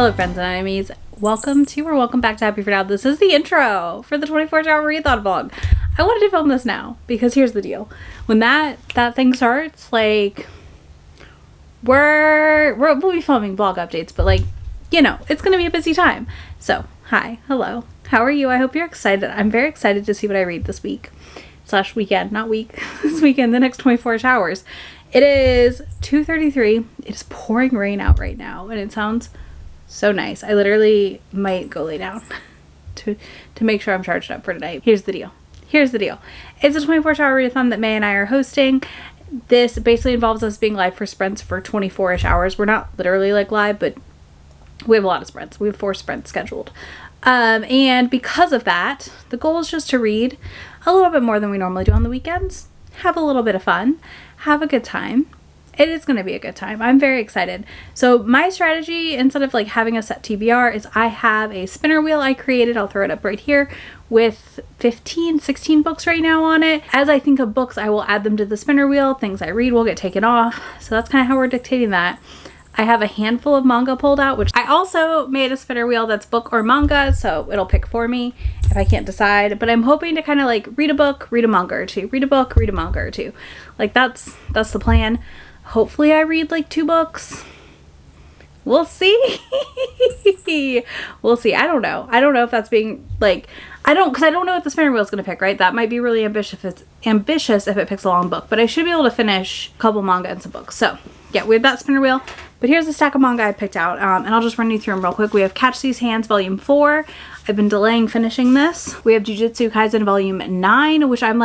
Hello friends and enemies, welcome back to Happy for Now. This is the intro for the 24-hour readathon vlog. I wanted to film this now because here's the deal. When that thing starts, like, we'll be filming vlog updates, but like, you know, it's gonna be a busy time. So, hi, hello, how are you? I hope you're excited. I'm very excited to see what I read this week. / weekend, not week, this weekend, the next 24 hours. It is 2:33. It is pouring rain out right now, and it sounds so nice. I literally might go lay down to make sure I'm charged up for tonight. Here's the deal. It's a 24-hour readathon that May and I are hosting. This basically involves us being live for sprints for 24-ish hours. We're not literally like live, but we have a lot of sprints. We have 4 sprints scheduled. And because of that, the goal is just to read a little bit more than we normally do on the weekends. Have a little bit of fun. Have a good time. It is going to be a good time. I'm very excited. So my strategy, instead of like having a set TBR, is I have a spinner wheel I created. I'll throw it up right here with 16 books right now on it. As I think of books, I will add them to the spinner wheel. Things I read will get taken off. So that's kind of how we're dictating that. I have a handful of manga pulled out, which I also made a spinner wheel that's book or manga, so it'll pick for me if I can't decide. But I'm hoping to kind of like read a book, read a manga or two, read a book, read a manga or two. Like that's the plan. Hopefully I read like 2 books. We'll see. We'll see. I don't know. I don't know if that's being like, because I don't know what the spinner wheel is going to pick, right? That might be really ambitious if it picks a long book, but I should be able to finish a couple manga and some books. So yeah, we have that spinner wheel. But here's a stack of manga I picked out, and I'll just run you through them real quick. We have Catch These Hands Volume 4. I've been delaying finishing this. We have Jujutsu Kaisen Volume 9, which I've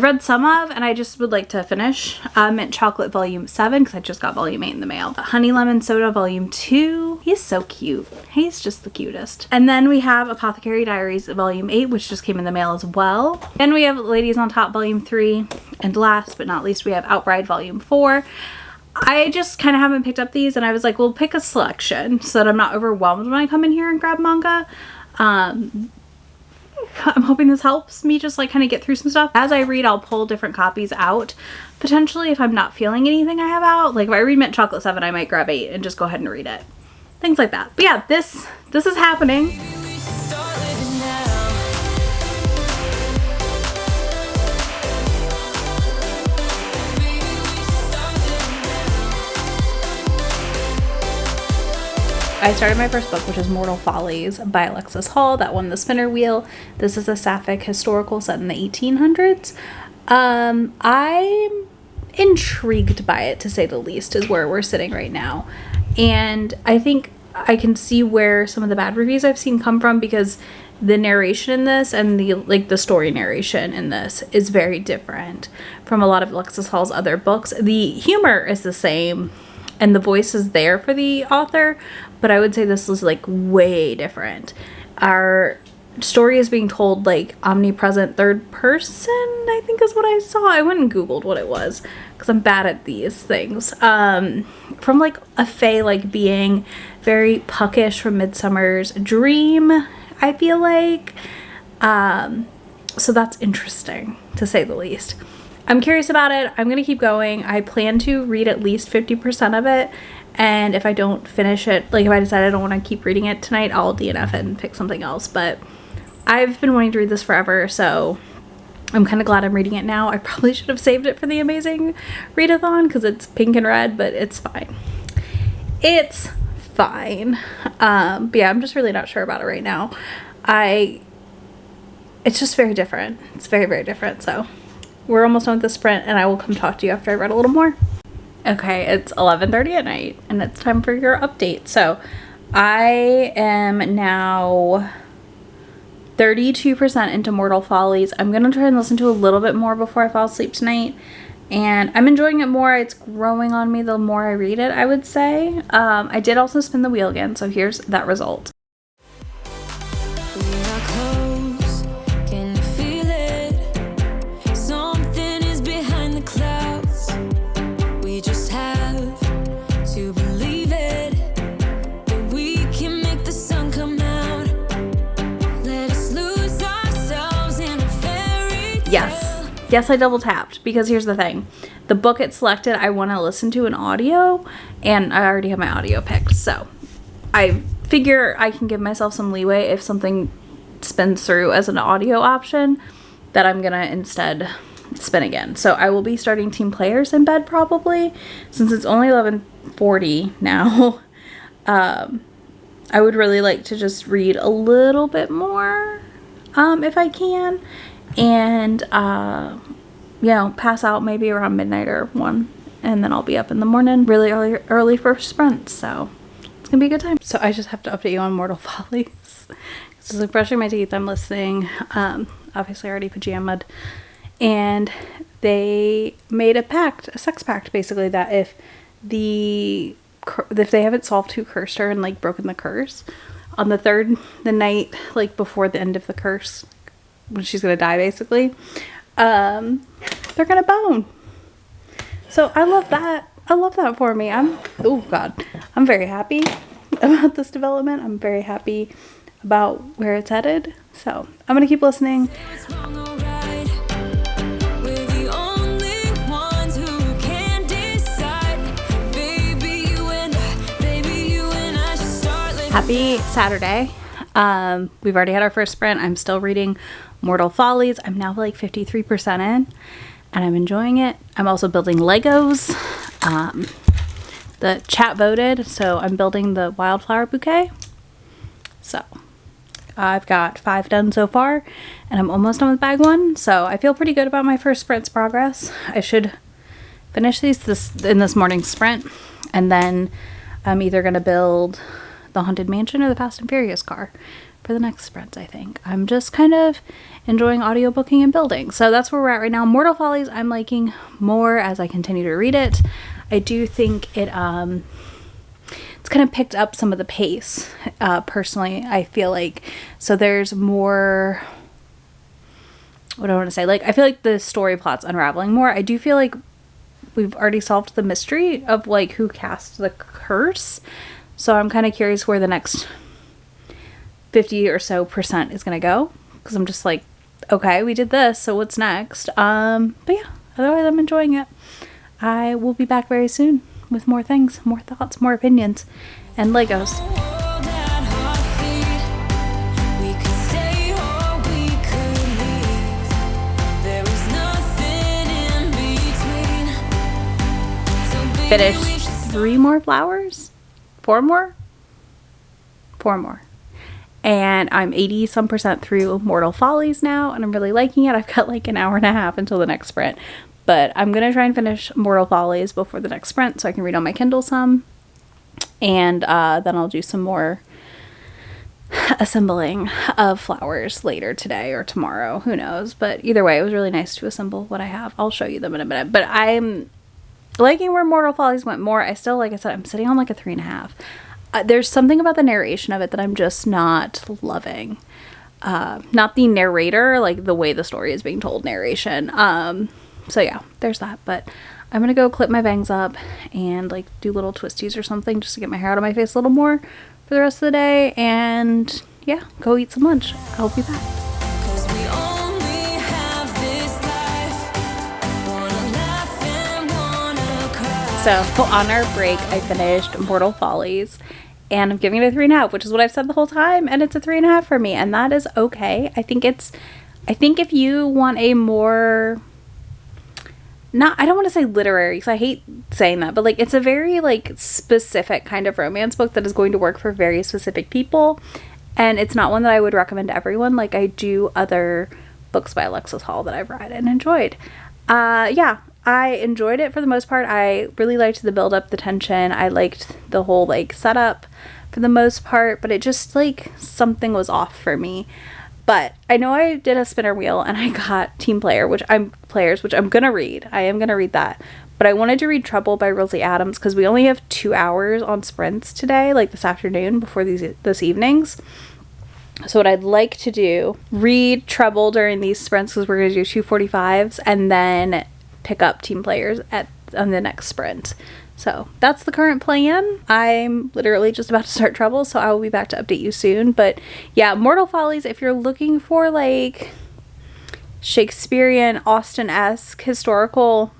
read some of, and I just would like to finish. Mint Chocolate Volume 7, because I just got Volume 8 in the mail. Honey Lemon Soda Volume 2. He's so cute. He's just the cutest. And then we have Apothecary Diaries Volume 8, which just came in the mail as well. Then we have Ladies on Top Volume 3. And last but not least, we have Outride Volume 4. I just kind of haven't picked up these, and I was like, well, pick a selection so that I'm not overwhelmed when I come in here and grab manga. I'm hoping this helps me just like kind of get through some stuff. As I read, I'll pull different copies out, potentially if I'm not feeling anything I have out. Like if I read Mint Chocolate 7, I might grab 8 and just go ahead and read it. Things like that. But yeah, this is happening. I started my first book, which is Mortal Follies by Alexis Hall. That won the spinner wheel. This is a sapphic historical set in the 1800s. I'm intrigued by it, to say the least, is where we're sitting right now. And I think I can see where some of the bad reviews I've seen come from, because the narration in this and the story narration in this is very different from a lot of Alexis Hall's other books. The humor is the same and the voice is there for the author, but I would say this is like way different. Our story is being told like omnipresent third person, I think is what I saw. I went and googled what it was because I'm bad at these things. From like a fae like being, very puckish from Midsummer's Dream, I feel like. So that's interesting, to say the least. I'm curious about it. I'm going to keep going. I plan to read at least 50% of it. And if I don't finish it, like if I decide I don't want to keep reading it tonight, I'll DNF it and pick something else. But I've been wanting to read this forever, so I'm kind of glad I'm reading it now. I probably should have saved it for the amazing readathon because it's pink and red, but it's fine. It's fine. But yeah, I'm just really not sure about it right now. It's just very different. It's very, very different. So we're almost done with the sprint, and I will come talk to you after I read a little more. Okay, it's 11:30 at night, and it's time for your update. So I am now 32% into Mortal Follies. I'm going to try and listen to a little bit more before I fall asleep tonight, and I'm enjoying it more. It's growing on me the more I read it, I would say. I did also spin the wheel again, so here's that result. Yes, I double tapped because here's the thing. The book it selected I want to listen to in audio, and I already have my audio picked. So I figure I can give myself some leeway if something spins through as an audio option, that I'm gonna instead spin again. So I will be starting Team Players in bed probably, since it's only 11:40 now. I would really like to just read a little bit more, if I can, and you know, pass out maybe around midnight or 1, and then I'll be up in the morning really early for sprints, so it's gonna be a good time. So I just have to update you on Mortal Follies. So like brushing my teeth, I'm listening. Obviously I already pajamaed, and they made a sex pact basically, that if they haven't solved who cursed her and like broken the curse on the night like before the end of the curse, when she's gonna die basically, they're gonna bone. So I love that. I love that for me. I'm very happy about this development. I'm very happy about where it's headed. So I'm gonna keep listening. Happy Saturday. We've already had our first sprint. I'm still reading Mortal Follies. I'm now like 53% in, and I'm enjoying it. I'm also building Legos. The chat voted, so I'm building the wildflower bouquet. So I've got 5 done so far, and I'm almost done with bag 1. So I feel pretty good about my first sprint's progress. I should finish these in this morning's sprint, and then I'm either going to build the Haunted Mansion or the Fast and Furious car for the next sprint, I think. I'm just kind of enjoying audiobooking and building. So that's where we're at right now. Mortal Follies I'm liking more as I continue to read it. I do think it's kind of picked up some of the pace, personally, I feel like. So there's more, what do I want to say? Like, I feel like the story plot's unraveling more. I do feel like we've already solved the mystery of like who cast the curse. So I'm kind of curious where the next 50 or so % is going to go. Because I'm just like, okay, we did this, so what's next? But yeah, otherwise I'm enjoying it. I will be back very soon with more things, more thoughts, more opinions, and Legos. Finished 3 more flowers? 4 more? 4 more. And I'm 80 some % through Mortal Follies now, and I'm really liking it. I've got like an hour and a half until the next sprint. But I'm going to try and finish Mortal Follies before the next sprint so I can read on my Kindle some. And then I'll do some more assembling of flowers later today or tomorrow. Who knows? But either way, it was really nice to assemble what I have. I'll show you them in a minute. But I'm liking where Mortal Follies went more. I still, like I said, I'm sitting on like a 3.5. There's something about the narration of it that I'm just not loving. Not the narrator, like the way the story is being told narration. So yeah, there's that. But I'm going to go clip my bangs up and like do little twisties or something just to get my hair out of my face a little more for the rest of the day. And yeah, go eat some lunch. I'll be back. So on our break, I finished Mortal Follies, and I'm giving it a 3.5, which is what I've said the whole time, and it's a 3.5 for me, and that is okay. I think if you want a more, I don't want to say literary, because I hate saying that, but like it's a very like specific kind of romance book that is going to work for very specific people, and it's not one that I would recommend to everyone like I do other books by Alexis Hall that I've read and enjoyed. Yeah. I enjoyed it for the most part. I really liked the build up, the tension. I liked the whole like setup for the most part, but it just like something was off for me. But I know I did a spinner wheel and I got Team Players, which I'm gonna read. I am gonna read that. But I wanted to read Trouble by Rosie Adams because we only have 2 hours on sprints today, like this afternoon before this evenings. So what I'd like to do, read Trouble during these sprints because we're gonna do 2:45s, and then pick up Team Players on the next sprint. So that's the current plan. I'm literally just about to start Trouble, so I will be back to update you soon. But yeah, Mortal Follies, if you're looking for like Shakespearean, Austen-esque, historical,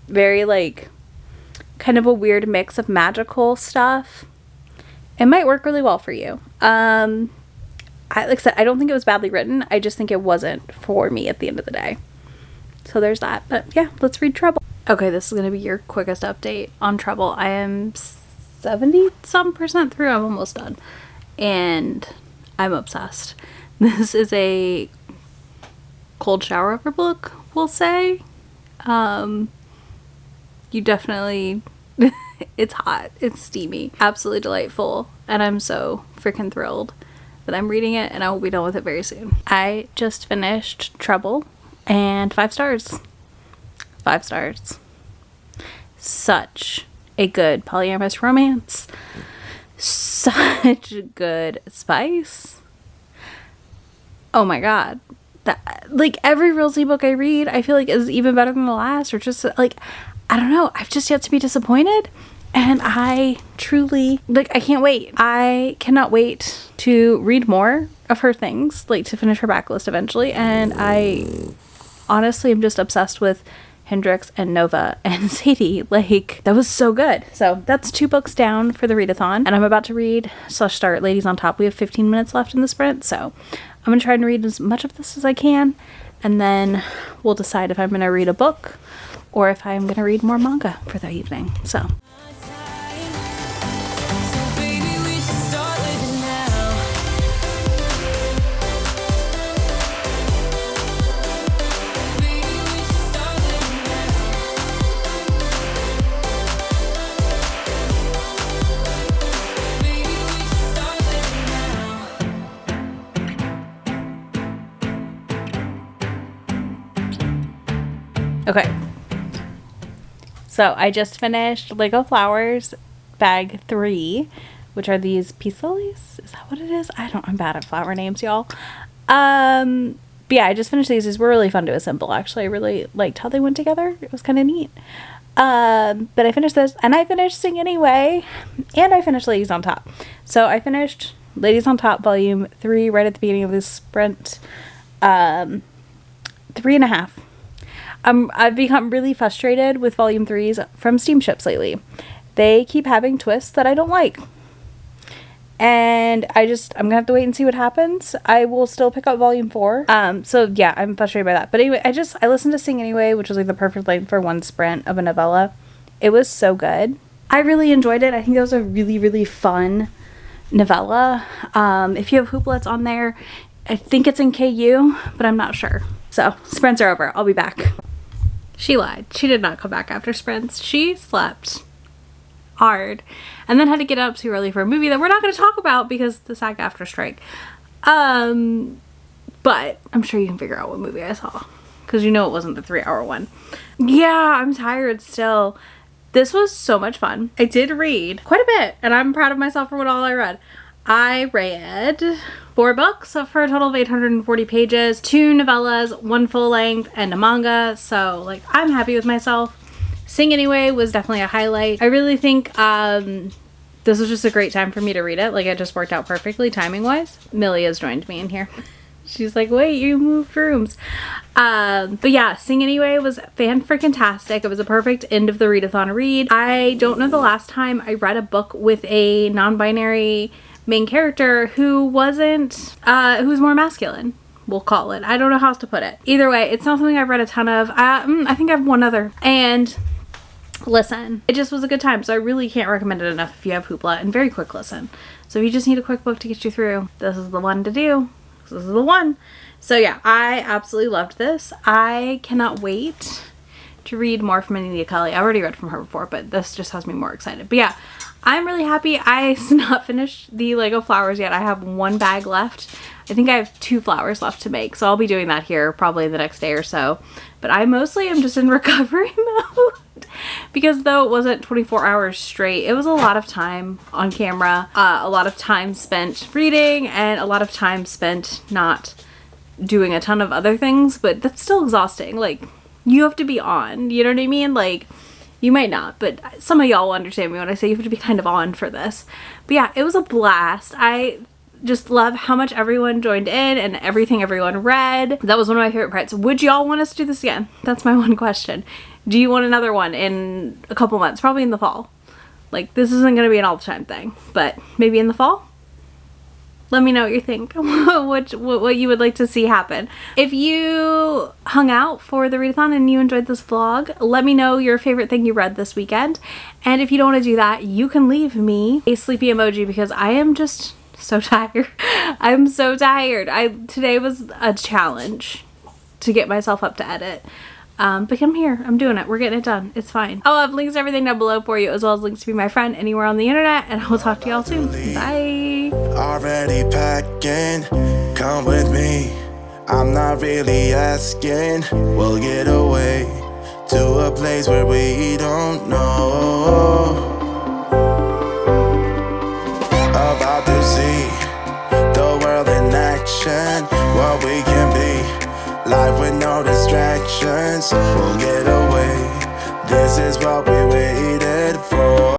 very like kind of a weird mix of magical stuff it might work really well for you. Like I said, I don't think it was badly written. I just think it wasn't for me at the end of the day. So there's that. But yeah, let's read Trouble. Okay, this is going to be your quickest update on Trouble. I am 70-some% through. I'm almost done. And I'm obsessed. This is a cold shower over book, we'll say. You definitely... It's hot. It's steamy. Absolutely delightful. And I'm so freaking thrilled that I'm reading it, and I will be done with it very soon. I just finished Trouble, and 5 stars. 5 stars. Such a good polyamorous romance. Such good spice. Oh my god. That, like, every Realty book I read, I feel like is even better than the last, or just like, I don't know. I've just yet to be disappointed. And I truly, like, I can't wait. I cannot wait to read more of her things, like, to finish her backlist eventually. And I honestly am just obsessed with Hendrix and Nova and Sadie. Like, that was so good. So that's 2 books down for the readathon. And I'm about to read / start Ladies on Top. We have 15 minutes left in the sprint. So I'm going to try and read as much of this as I can. And then we'll decide if I'm going to read a book or if I'm going to read more manga for the evening. So... Okay, so I just finished Lego Flowers bag 3, which are these pieces. Is that what it is? I'm bad at flower names, y'all. But yeah, I just finished these. These were really fun to assemble, actually. I really liked how they went together. It was kind of neat. But I finished this, and I finished Sing Anyway, and I finished Ladies on Top. So I finished Ladies on Top volume 3 right at the beginning of this sprint. 3.5. I've become really frustrated with volume 3s from steamships lately. They keep having twists that I don't like. And I'm gonna have to wait and see what happens. I will still pick up volume 4. So yeah, I'm frustrated by that. But anyway, I listened to Sing Anyway, which was like the perfect length for one sprint of a novella. It was so good. I really enjoyed it. I think that was a really, really fun novella. If you have Hooplets on there, I think it's in KU, but I'm not sure. So sprints are over. I'll be back. She lied. She did not come back after sprints. She slept hard and then had to get up too early for a movie that we're not going to talk about because the SAG-AFTRA strike. But I'm sure you can figure out what movie I saw because you know it wasn't the 3-hour one. Yeah, I'm tired still. This was so much fun. I did read quite a bit, and I'm proud of myself for what all I read. I read 4 books for a total of 840 pages, 2 novellas, 1 full length, and a manga. So, like, I'm happy with myself. Sing Anyway was definitely a highlight. I really think this was just a great time for me to read it. Like, it just worked out perfectly timing-wise. Millie has joined me in here. She's like, wait, you moved rooms. But yeah, Sing Anyway was fan-freaking-tastic. It was a perfect end of the readathon read. I don't know the last time I read a book with a non-binary main character who wasn't, who was more masculine, we'll call it. I don't know how else to put it. Either way, it's not something I've read a ton of. I think I have one other. And listen, it just was a good time. So I really can't recommend it enough if you have Hoopla, and very quick listen. So if you just need a quick book to get you through, this is the one to do. This is the one. So yeah, I absolutely loved this. I cannot wait to read more from Anita Kelly. I already read from her before, but this just has me more excited. But yeah, I'm really happy. I've not finished the Lego Flowers yet. I have 1 bag left. I think I have 2 flowers left to make, so I'll be doing that here probably the next day or so. But I mostly am just in recovery mode because though it wasn't 24 hours straight, it was a lot of time on camera, a lot of time spent reading, and a lot of time spent not doing a ton of other things, but that's still exhausting. Like, you have to be on, you know what I mean? Like, you might not, but some of y'all will understand me when I say you have to be kind of on for this. But yeah, it was a blast. I just love how much everyone joined in and everything everyone read. That was one of my favorite parts. Would y'all want us to do this again? That's my one question. Do you want another one in a couple months? Probably in the fall. Like, this isn't going to be an all-the-time thing, but maybe in the fall? Let me know what you think, what you would like to see happen. If you hung out for the readathon and you enjoyed this vlog, let me know your favorite thing you read this weekend. And if you don't want to do that, you can leave me a sleepy emoji because I am just so tired. I'm so tired. Today was a challenge to get myself up to edit. But I'm here. I'm doing it. We're getting it done. It's fine. I'll have links to everything down below for you, as well as links to be my friend anywhere on the internet. And I will talk to y'all soon. Bye. Already packing, come with me. I'm not really asking. We'll get away to a place where we don't know. About to see the world in action, what we can be. Life with no distractions, we'll get away. This is what we waited for.